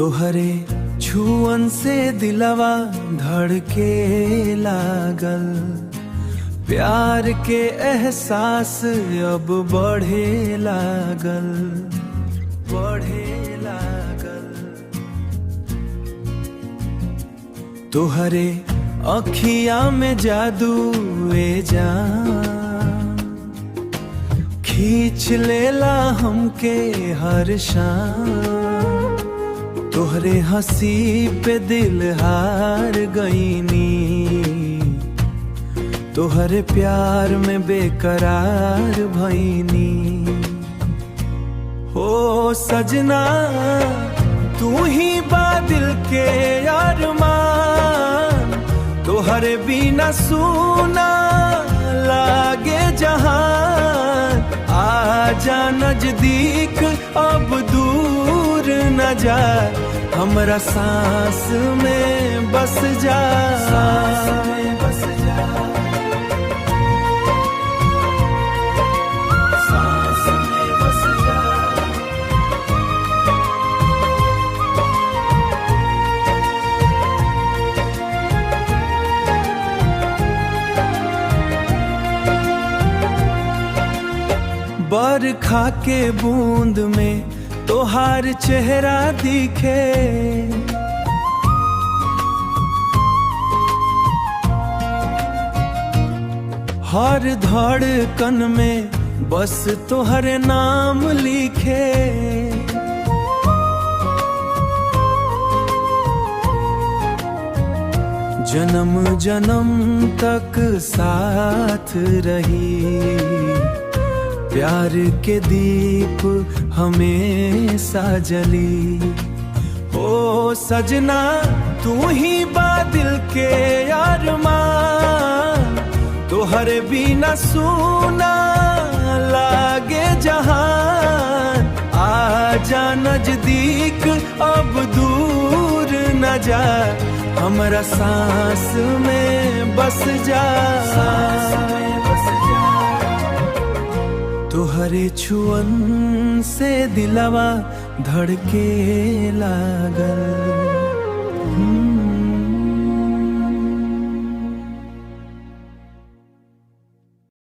तोहरे छुअन से दिलवा धड़के लागल, प्यार के एहसास अब बढ़े लागल, बढ़े लागल। तोहरे अखिया में जादू ए जान, खींच लेला हमके हर शाम। तोहरे हंसी पे दिल हार गईनी, तोहरे प्यार में बेकरार भईनी। हो सजना तू ही बादल के अरमान, तोहरे बिना सूना लागे जहान। आजा नजदीक अब दूर न जा, हमरा सांस में बस जा, सांस में बस जा, सांस में बस जा। बरखा के बूंद में तोहार चेहरा दिखे, हर धड़कन में बस तोहरे नाम लिखे। जन्म जन्म तक साथ रही, प्यार के दीप हमेशा जली। ओ सजना तू ही बादल के अरमान, तोहरे बिना सूना लागे जहान। आजा नजदीक अब दूर न जा, हमरा सांस में बस जा, सांस में बस जा। तोहरे छुअन से दिलवा धड़के लागल।